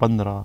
15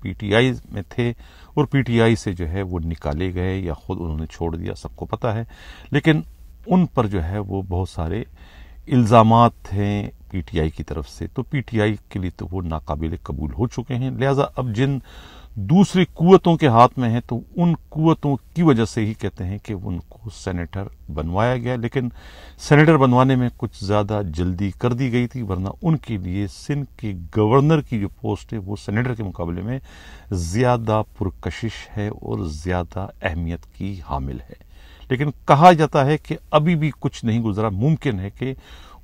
P T I میں تھے اور پی ٹی آئی سے جو ہے وہ نکالے گئے یا خود انہوں نے چھوڑ دیا، سب کو پتہ ہے، لیکن ان پر جو ہے وہ بہت سارے الزامات ہیں پی ٹی آئی کی طرف سے، تو پی ٹی آئی کے لیے تو وہ ناقابل قبول ہو چکے ہیں، لہٰذا اب جن دوسری قوتوں کے ہاتھ میں ہیں تو ان قوتوں کی وجہ سے ہی کہتے ہیں کہ ان کو سینیٹر بنوایا گیا، لیکن سینیٹر بنوانے میں کچھ زیادہ جلدی کر دی گئی تھی، ورنہ ان کے لیے سندھ کے گورنر کی جو پوسٹ ہے وہ سینیٹر کے مقابلے میں زیادہ پرکشش ہے اور زیادہ اہمیت کی حامل ہے۔ لیکن کہا جاتا ہے کہ ابھی بھی کچھ نہیں گزرا، ممکن ہے کہ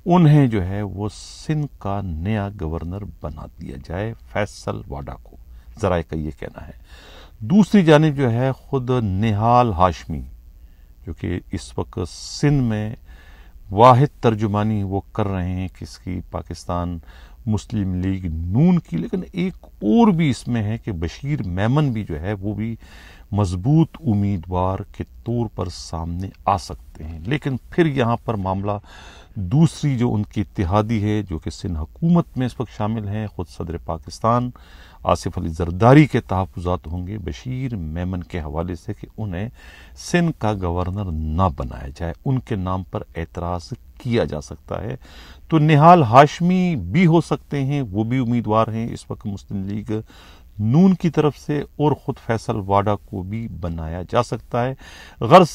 انہیں جو ہے وہ سندھ کا نیا گورنر بنا دیا جائے، فیصل واڈا کو، ذرائع کا یہ کہنا ہے۔ دوسری جانب جو ہے خود نہال ہاشمی، جو کہ اس وقت سندھ میں واحد ترجمانی وہ کر رہے ہیں کس کی، پاکستان مسلم لیگ نون کی، لیکن ایک اور بھی اس میں ہے کہ بشیر میمن بھی جو ہے وہ بھی مضبوط امیدوار کے طور پر سامنے آ سکتے ہیں۔ لیکن پھر یہاں پر معاملہ دوسری جو ان کی اتحادی ہے جو کہ سندھ حکومت میں اس وقت شامل ہیں، خود صدر پاکستان آصف علی زرداری کے تحفظات ہوں گے بشیر میمن کے حوالے سے کہ انہیں سندھ کا گورنر نہ بنایا جائے، ان کے نام پر اعتراض کیا جا سکتا ہے۔ تو نہال ہاشمی بھی ہو سکتے ہیں، وہ بھی امیدوار ہیں اس وقت مسلم لیگ نون کی طرف سے، اور خود فیصل واڈا کو بھی بنایا جا سکتا ہے۔ غرض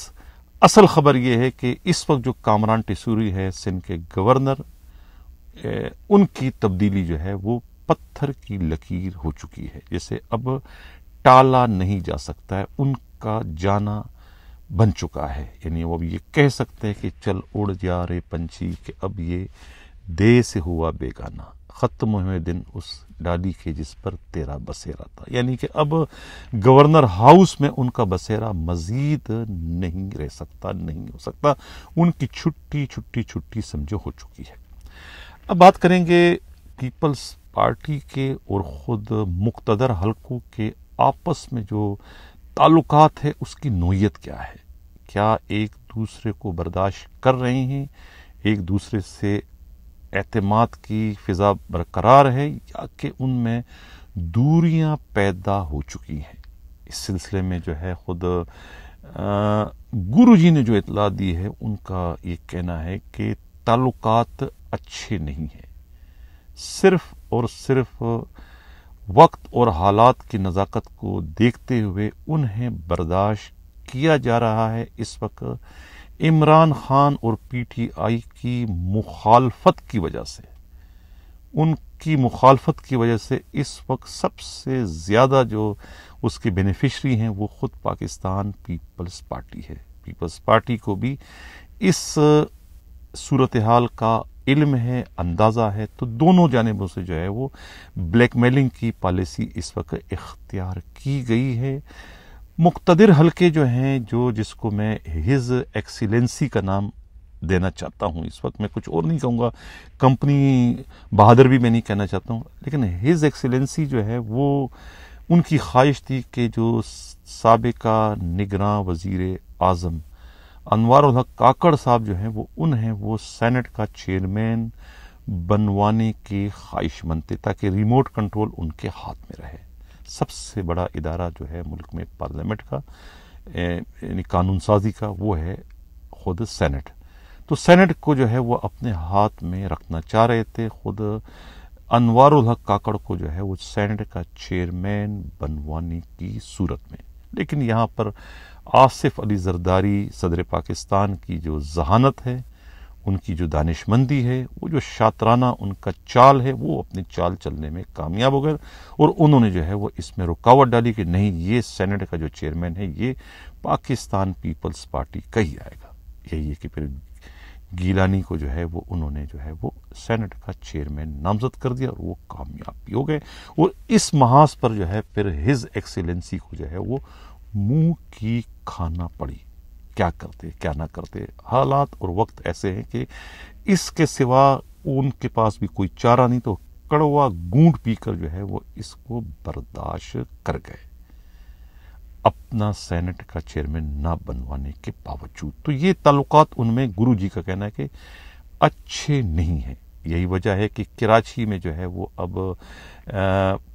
اصل خبر یہ ہے کہ اس وقت جو کامران ٹیسوری ہے سندھ کے گورنر، ان کی تبدیلی جو ہے وہ پتھر کی لکیر ہو چکی ہے، جسے اب ٹالا نہیں جا سکتا ہے، ان کا جانا بن چکا ہے۔ یعنی وہ اب یہ کہہ سکتے ہیں کہ چل اڑ جا رے پنچھی، کہ اب یہ دے سے ہوا بیگانہ، ختم ہوئے دن اس ڈالی کے جس پر تیرا بسیرا تھا۔ یعنی کہ اب گورنر ہاؤس میں ان کا بسیرا مزید نہیں رہ سکتا، نہیں ہو سکتا، ان کی چھٹی سمجھو ہو چکی ہے۔ اب بات کریں گے پیپلز پارٹی کے اور خود مقتدر حلقوں کے آپس میں جو تعلقات ہے اس کی نوعیت کیا ہے، کیا ایک دوسرے کو برداشت کر رہے ہیں، ایک دوسرے سے اعتماد کی فضا برقرار ہے، یا کہ ان میں دوریاں پیدا ہو چکی ہیں۔ اس سلسلے میں جو ہے خود گرو جی نے جو اطلاع دی ہے ان کا یہ کہنا ہے کہ تعلقات اچھے نہیں ہیں، صرف اور صرف وقت اور حالات کی نزاکت کو دیکھتے ہوئے انہیں برداشت کیا جا رہا ہے۔ اس وقت عمران خان اور پی ٹی آئی کی مخالفت کی وجہ سے، ان کی مخالفت کی وجہ سے اس وقت سب سے زیادہ جو اس کے بینیفیشری ہیں وہ خود پاکستان پیپلز پارٹی ہے۔ پیپلز پارٹی کو بھی اس صورتحال کا علم ہے، اندازہ ہے، تو دونوں جانبوں سے جو ہے وہ بلیک میلنگ کی پالیسی اس وقت اختیار کی گئی ہے۔ مقتدر حلقے جو ہیں، جس کو میں ہز ایکسیلنسی کا نام دینا چاہتا ہوں، اس وقت میں کچھ اور نہیں کہوں گا، کمپنی بہادر بھی میں نہیں کہنا چاہتا ہوں، لیکن ہز ایکسیلنسی جو ہے وہ ان کی خواہش تھی کہ جو سابقہ نگراں وزیر اعظم انوار الحق کاکڑ صاحب جو ہیں وہ سینٹ کا چیئرمین بنوانے کے خواہش مند تھے تاکہ ریموٹ کنٹرول ان کے ہاتھ میں رہے۔ سب سے بڑا ادارہ جو ہے ملک میں پارلیمنٹ کا، یعنی قانون سازی کا، وہ ہے خود سینٹ۔ تو سینٹ کو جو ہے وہ اپنے ہاتھ میں رکھنا چاہ رہے تھے، خود انوار الحق کاکڑ کو جو ہے وہ سینٹ کا چیئرمین بنوانے کی صورت میں۔ لیکن یہاں پر آصف علی زرداری صدر پاکستان کی جو ذہانت ہے، ان کی جو دانش مندی ہے، وہ جو شاطرانہ ان کا چال ہے، وہ اپنی چال چلنے میں کامیاب ہو گئے، اور انہوں نے جو ہے وہ اس میں رکاوٹ ڈالی کہ نہیں، یہ سینٹ کا جو چیئرمین ہے یہ پاکستان پیپلز پارٹی کا ہی آئے گا۔ یہی ہے کہ پھر گیلانی کو جو ہے وہ انہوں نے جو ہے وہ سینٹ کا چیئرمین نامزد کر دیا، اور وہ کامیاب بھی ہو گئے، اور اس محاذ پر جو ہے پھر ہز ایکسیلنسی کو جو ہے وہ منہ کی کھانا پڑی، کیا کرتے کیا نہ کرتے۔ حالات اور وقت ایسے ہیں کہ اس کے سوا ان کے پاس بھی کوئی چارہ نہیں، تو کڑوا گونٹ پی کر جو ہے وہ اس کو برداشت کر گئے، اپنا سینٹ کا چیئرمین نہ بنوانے کے باوجود۔ تو یہ تعلقات ان میں گرو جی کا کہنا ہے کہ اچھے نہیں ہیں۔ یہی وجہ ہے کہ کراچی میں جو ہے وہ اب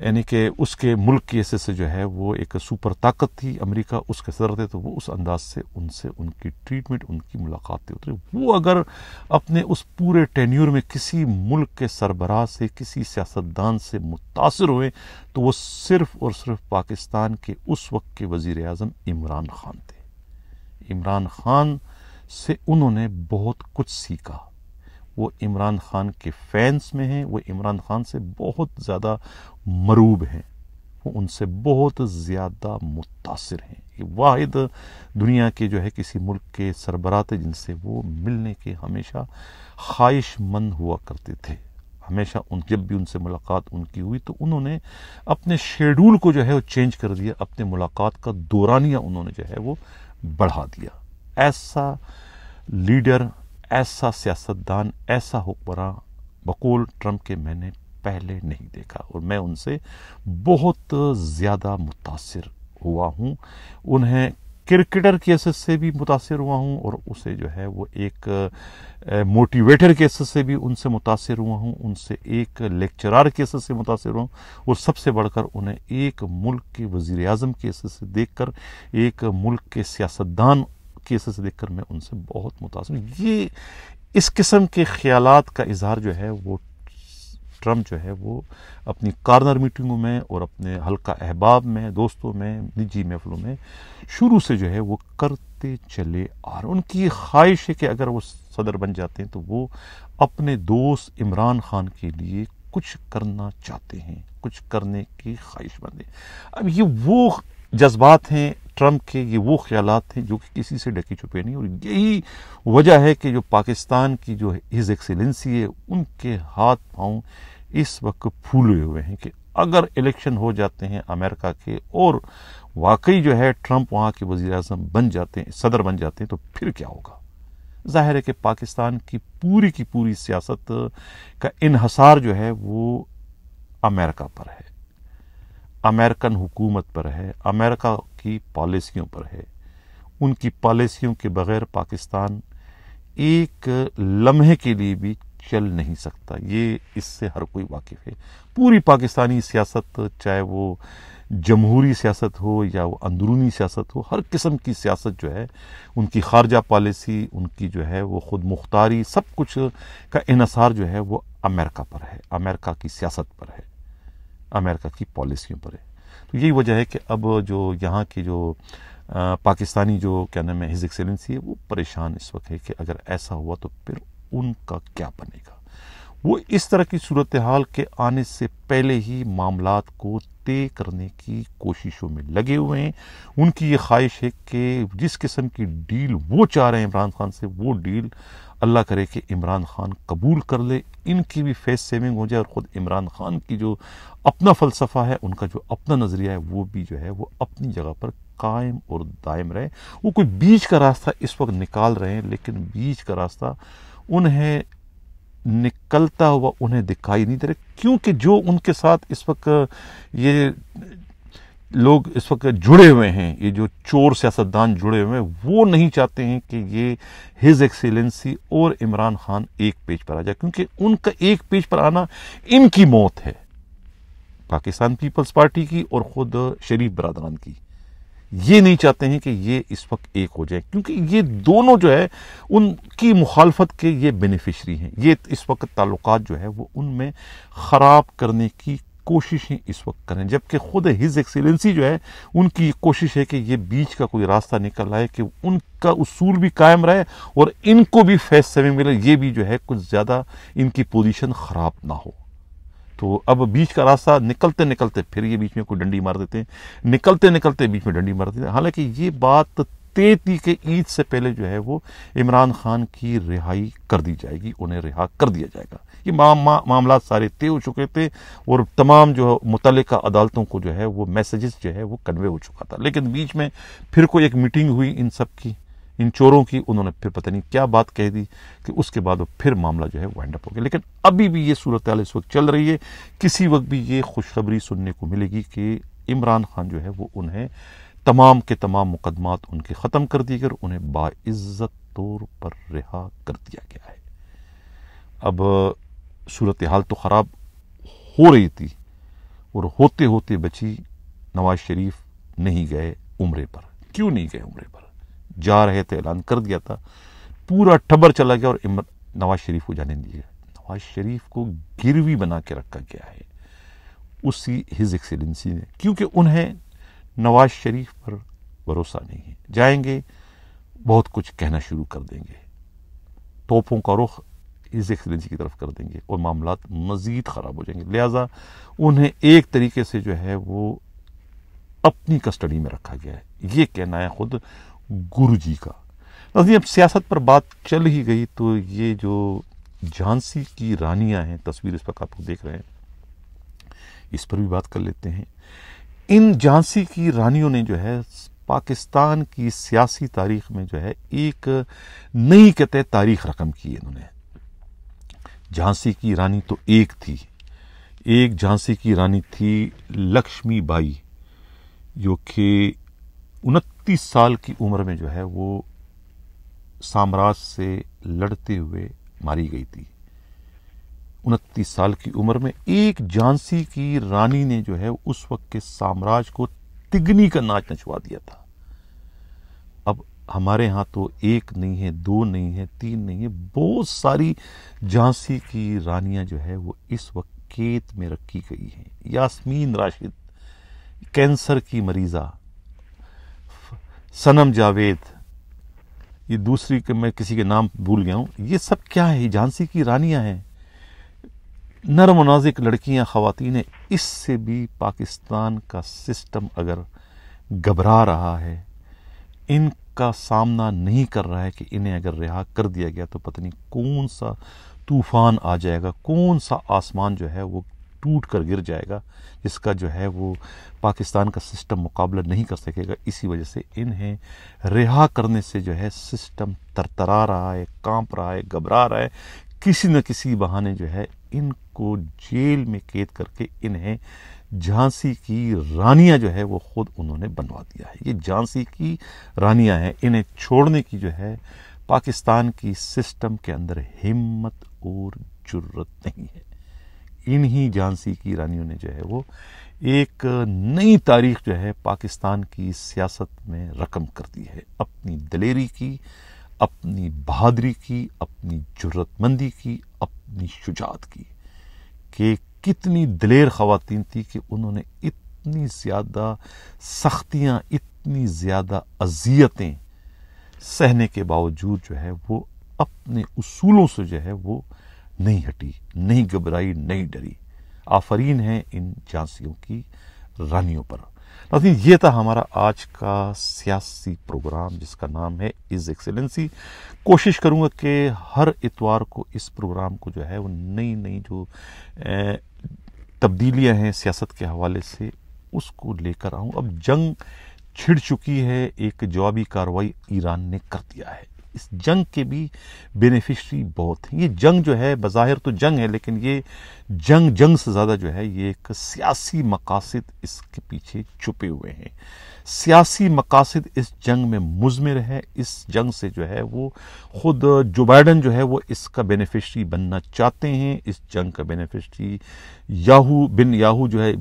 یعنی کہ اس کے ملک کی حیثیت سے جو ہے وہ ایک سپر طاقت تھی امریکہ، اس کے صدر تھے، تو وہ اس انداز سے ان کی ٹریٹمنٹ، ان کی ملاقاتیں اتری. وہ اگر اپنے اس پورے ٹینیور میں کسی ملک کے سربراہ سے، کسی سیاستدان سے متاثر ہوئے تو وہ صرف اور صرف پاکستان کے اس وقت کے وزیر اعظم عمران خان تھے. عمران خان سے انہوں نے بہت کچھ سیکھا. وہ عمران خان کے فینس میں ہیں، وہ عمران خان سے بہت زیادہ مروب ہیں، وہ ان سے بہت زیادہ متاثر ہیں. یہ واحد دنیا کے جو ہے کسی ملک کے سربراہ تھے جن سے وہ ملنے کے ہمیشہ خواہش مند ہوا کرتے تھے. ہمیشہ جب بھی ان سے ملاقات ان کی ہوئی تو انہوں نے اپنے شیڈول کو جو ہے وہ چینج کر دیا، اپنے ملاقات کا دورانیہ انہوں نے جو ہے وہ بڑھا دیا. ایسا لیڈر، ایسا سیاستدان، ایسا حکمراں بقول ٹرمپ کے میں نے پہلے نہیں دیکھا، اور میں ان سے بہت زیادہ متاثر ہوا ہوں. انہیں کرکٹر کی حیثیت سے بھی متاثر ہوا ہوں، اور اسے جو ہے وہ ایک موٹیویٹر کی حیثیت سے بھی ان سے متاثر ہوا ہوں، ان سے ایک لیکچرار کی حیثیت سے متاثر ہوں، اور سب سے بڑھ کر انہیں ایک ملک کے وزیر اعظم کی حیثیت سے دیکھ کر، ایک ملک کے سیاستدان کی حیثیت سے دیکھ کر میں ان سے بہت متاثر ہوں. یہ اس قسم کے خیالات کا اظہار جو ہے وہ ٹرمپ جو ہے وہ اپنی کارنر میٹنگوں میں اور اپنے حلقہ احباب میں، دوستوں میں، نجی محفلوں میں شروع سے جو ہے وہ کرتے چلے آ رہے. ان کی خواہش ہے کہ اگر وہ صدر بن جاتے ہیں تو وہ اپنے دوست عمران خان کے لیے کچھ کرنا چاہتے ہیں، کچھ کرنے کی خواہش مند ہیں. اب یہ وہ جذبات ہیں ٹرمپ کے، یہ وہ خیالات ہیں جو کہ کسی سے ڈھکے چھپے نہیں، اور یہی وجہ ہے کہ جو پاکستان کی جو ہز ایکسیلنسی ہے ان کے ہاتھ پاؤں اس وقت پھولے ہوئے ہیں کہ اگر الیکشن ہو جاتے ہیں امریکہ کے اور واقعی جو ہے ٹرمپ وہاں کے وزیر اعظم بن جاتے ہیں، صدر بن جاتے ہیں، تو پھر کیا ہوگا؟ ظاہر ہے کہ پاکستان کی پوری سیاست کا انحصار جو ہے وہ امریکہ پر ہے، امریکن حکومت پر ہے، امریکہ کی پالیسیوں پر ہے. ان کی پالیسیوں کے بغیر پاکستان ایک لمحے کے لیے بھی چل نہیں سکتا. یہ اس سے ہر کوئی واقف ہے. پوری پاکستانی سیاست، چاہے وہ جمہوری سیاست ہو یا وہ اندرونی سیاست ہو، ہر قسم کی سیاست جو ہے، ان کی خارجہ پالیسی، ان کی جو ہے وہ خود مختاری، سب کچھ کا انحصار جو ہے وہ امریکہ پر ہے، امریکہ کی سیاست پر ہے، امریکہ کی پالیسیوں پر ہے. تو یہی وجہ ہے کہ اب جو یہاں کی جو پاکستانی جو کیا نام ہے ہز ایکسیلنسی ہے، وہ پریشان اس وقت ہے کہ اگر ایسا ہوا تو پھر ان کا کیا بنے گا. وہ اس طرح کی صورتحال کے آنے سے پہلے ہی معاملات کو طے کرنے کی کوششوں میں لگے ہوئے ہیں. ان کی یہ خواہش ہے کہ جس قسم کی ڈیل وہ چاہ رہے ہیں عمران خان سے، وہ ڈیل اللہ کرے کہ عمران خان قبول کر لے، ان کی بھی فیس سیونگ ہو جائے، اور خود عمران خان کی جو اپنا فلسفہ ہے، ان کا جو اپنا نظریہ ہے، وہ بھی جو ہے وہ اپنی جگہ پر قائم اور دائم رہے. وہ کوئی بیچ کا راستہ اس وقت نکال رہے ہیں، لیکن بیچ کا راستہ انہیں نکلتا ہوا انہیں دکھائی نہیں دے رہا، کیونکہ جو ان کے ساتھ اس وقت یہ لوگ اس وقت جڑے ہوئے ہیں، یہ جو چور سیاستدان جڑے ہوئے ہیں، وہ نہیں چاہتے ہیں کہ یہ ہز ایکسیلنسی اور عمران خان ایک پیج پر آ جائے، کیونکہ ان کا ایک پیج پر آنا ان کی موت ہے، پاکستان پیپلز پارٹی کی اور خود شریف برادران کی. یہ نہیں چاہتے ہیں کہ یہ اس وقت ایک ہو جائے، کیونکہ یہ دونوں جو ہے ان کی مخالفت کے یہ بینیفیشری ہیں. یہ اس وقت تعلقات جو ہے وہ ان میں خراب کرنے کی کوششیں اس وقت کریں، جبکہ خود ہز ایکسیلنسی جو ہے ان کی کوشش ہے کہ یہ بیچ کا کوئی راستہ نکل آئے کہ ان کا اصول بھی قائم رہے اور ان کو بھی فیس سیونگ ملے، یہ بھی جو ہے کچھ زیادہ ان کی پوزیشن خراب نہ ہو. تو اب بیچ کا راستہ نکلتے پھر یہ بیچ میں کوئی ڈنڈی مار دیتے ہیں، نکلتے بیچ میں ڈنڈی مار دیتے ہیں. حالانکہ یہ بات طے تھی کہ عید سے پہلے جو ہے وہ عمران خان کی رہائی کر دی جائے گی، انہیں رہا کر دیا جائے گا. یہ معاملات سارے طے ہو چکے تھے اور تمام جو متعلقہ عدالتوں کو جو ہے وہ میسیجز جو ہے وہ کنوے ہو چکا تھا. لیکن بیچ میں پھر کوئی ایک میٹنگ ہوئی ان سب کی، ان چوروں کی، انہوں نے پھر پتہ نہیں کیا بات کہہ دی کہ اس کے بعد وہ پھر معاملہ جو ہے وہ اینڈ اپ ہو گیا. لیکن ابھی بھی یہ صورتحال اس وقت چل رہی ہے. کسی وقت بھی یہ خوشخبری سننے کو ملے گی کہ عمران خان جو ہے وہ انہیں تمام کے تمام مقدمات ان کے ختم کر دیے گئے، انہیں باعزت طور پر رہا کر دیا گیا ہے. اب صورتحال تو خراب ہو رہی تھی، اور ہوتے ہوتے بچی نواز شریف نہیں گئے عمرے پر. کیوں نہیں گئے عمرے پر؟ جا رہے تھے، اعلان کر دیا تھا، پورا ٹبر چلا گیا اور نواز شریف کو جانے نہیں دیا. نواز شریف کو گروی بنا کے رکھا گیا ہے اسی ہز ایکسیلنسی نے، کیونکہ انہیں نواز شریف پر بھروسہ نہیں ہے. جائیں گے بہت کچھ کہنا شروع کر دیں گے، توپوں کا رخ ہز ایکسیلنسی کی طرف کر دیں گے اور معاملات مزید خراب ہو جائیں گے. لہٰذا انہیں ایک طریقے سے جو ہے وہ اپنی کسٹڈی میں رکھا گیا ہے. یہ کہنا ہے خود گرو جی کا. اب سیاست پر بات چل ہی گئی تو یہ جو جھانسی کی رانیاں ہیں، تصویر اس وقت آپ کو دیکھ رہے ہیں، اس پر بھی بات کر لیتے ہیں. ان جھانسی کی رانیوں نے جو ہے پاکستان کی سیاسی تاریخ میں جو ہے ایک نئی قطع تاریخ رقم کی. انہوں نے جھانسی کی رانی تو ایک تھی، ایک جھانسی کی رانی تھی لکشمی بائی، جو کہ 29 سال کی عمر میں جو ہے وہ سامراج سے لڑتے ہوئے ماری گئی تھی. 29 سال کی عمر میں ایک جھانسی کی رانی نے جو ہے اس وقت کے سامراج کو تگنی کا ناچ نچوا دیا تھا. اب ہمارے ہاں تو ایک نہیں ہے، دو نہیں ہے، تین نہیں ہے، بہت ساری جھانسی کی رانیاں جو ہے وہ اس وقت قید میں رکھی گئی ہیں. یاسمین راشد کینسر کی مریضہ، صنم جاوید، یہ دوسری کہ میں کسی کے نام بھول گیا ہوں، یہ سب کیا ہے؟ جھانسی کی رانیاں ہیں، نرم و نازک لڑکیاں، خواتین ہیں. اس سے بھی پاکستان کا سسٹم اگر گھبرا رہا ہے، ان کا سامنا نہیں کر رہا ہے کہ انہیں اگر رہا کر دیا گیا تو پتہ نہیں کون سا طوفان آ جائے گا، کون سا آسمان جو ہے وہ ٹوٹ کر گر جائے گا، جس کا جو ہے وہ پاکستان کا سسٹم مقابلہ نہیں کر سکے گا. اسی وجہ سے انہیں رہا کرنے سے جو ہے سسٹم ترترا رہا ہے، کانپ رہا ہے، گھبرا رہا ہے. کسی نہ کسی بہانے جو ہے ان کو جیل میں قید کر کے انہیں جھانسی کی رانیاں جو ہے وہ خود انہوں نے بنوا دیا ہے. یہ جھانسی کی رانیاں ہیں، انہیں چھوڑنے کی جو ہے پاکستان کی سسٹم کے اندر ہمت اور جرت نہیں ہے. انہی جھانسی کی رانیوں نے جو ہے وہ ایک نئی تاریخ جو ہے پاکستان کی سیاست میں رقم کر دی ہے، اپنی دلیری کی، اپنی بہادری کی، اپنی جرت مندی کی، اپنی شجاعت کی. کہ کتنی دلیر خواتین تھی کہ انہوں نے اتنی زیادہ سختیاں، اتنی زیادہ اذیتیں سہنے کے باوجود جو ہے وہ اپنے اصولوں سے جو ہے وہ نہیں ہٹی، نہیں گھبرائی، نہیں ڈری. آفرین ہے ان جھانسیوں کی رانیوں پر. ناظرین، یہ تھا ہمارا آج کا سیاسی پروگرام جس کا نام ہے ہز ایکسیلنسی. کوشش کروں گا کہ ہر اتوار کو اس پروگرام کو جو ہے وہ نئی نئی جو تبدیلیاں ہیں سیاست کے حوالے سے اس کو لے کر آؤں. اب جنگ چھڑ چکی ہے، ایک جوابی کارروائی ایران نے کر دیا ہے. اس جنگ کے بھی بینیفیشری بہت ہیں. یہ جنگ جو ہے بظاہر تو جنگ ہے، لیکن یہ جنگ سے زیادہ جو ہے یہ ایک سیاسی مقاصد اس کے پیچھے چھپے ہوئے ہیں. سیاسی مقاصد اس جنگ میں مضمر ہے. اس جنگ سے جو ہے وہ خود جو بائیڈن جو ہے وہ اس کا بینیفیشری بننا چاہتے ہیں. اس جنگ کا بینیفیشری بن یاہو جو ہے،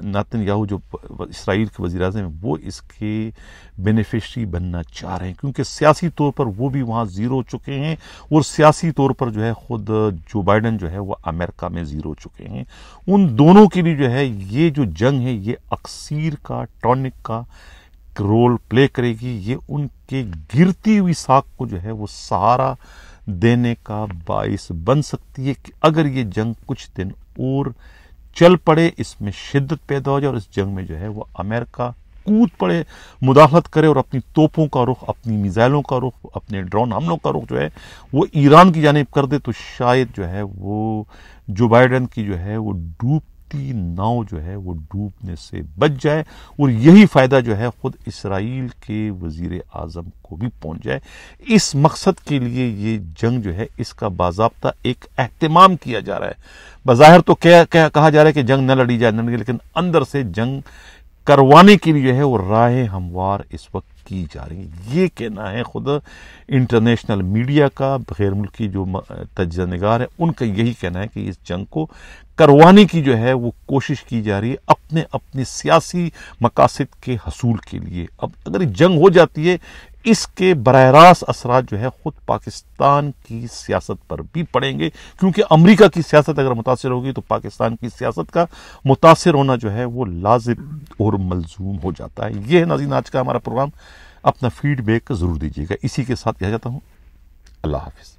ناتن یاہو جو اسرائیل کے وزیر اعظم ہیں، وہ اس کے بینیفیشری بننا چاہ رہے ہیں، کیونکہ سیاسی طور پر وہ بھی وہاں زیرو ہو چکے ہیں اور سیاسی طور پر جو ہے خود جو بائیڈن جو ہے وہ امریکہ میں زیرو ہو چکے ہیں. ان دونوں کے لیے جو ہے یہ جو جنگ ہے یہ اکسیر کا، ٹونک کا رول پلے کرے گی. یہ ان کے گرتی ہوئی ساکھ کو جو ہے وہ سہارا دینے کا باعث بن سکتی ہے کہ اگر یہ جنگ کچھ دن اور چل پڑے، اس میں شدت پیدا ہو جائے اور اس جنگ میں جو ہے وہ امریکہ کود پڑے، مداخلت کرے اور اپنی توپوں کا رخ، اپنی میزائلوں کا رخ، اپنے ڈرون حملوں کا رخ جو ہے وہ ایران کی جانب کر دے، تو شاید جو ہے وہ جو بائیڈن کی جو ہے وہ ڈوبتی ناؤ جو ہے وہ ڈوبنے سے بچ جائے اور یہی فائدہ جو ہے خود اسرائیل کے وزیر اعظم کو بھی پہنچ جائے. اس مقصد کے لیے یہ جنگ جو ہے اس کا باضابطہ ایک اہتمام کیا جا رہا ہے. بظاہر تو کہا جا رہا ہے کہ جنگ نہ لڑی جائے، لیکن اندر سے جنگ کروانے کے لیے جو ہے وہ راہیں ہموار اس وقت کی جا رہی ہیں. یہ کہنا ہے خود انٹرنیشنل میڈیا کا، غیر ملکی جو تجزیہ نگار ہیں ان کا یہی کہنا ہے کہ اس جنگ کو کروانے کی جو ہے وہ کوشش کی جا رہی ہے اپنے سیاسی مقاصد کے حصول کے لیے. اب اگر جنگ ہو جاتی ہے اس کے براہ راست اثرات جو ہے خود پاکستان کی سیاست پر بھی پڑیں گے، کیونکہ امریکہ کی سیاست اگر متاثر ہوگی تو پاکستان کی سیاست کا متاثر ہونا جو ہے وہ لازم اور ملزوم ہو جاتا ہے. یہ ہے ناظرین آج کا ہمارا پروگرام. اپنا فیڈ بیک ضرور دیجیے گا. اسی کے ساتھ کہا جاتا ہوں اللہ حافظ.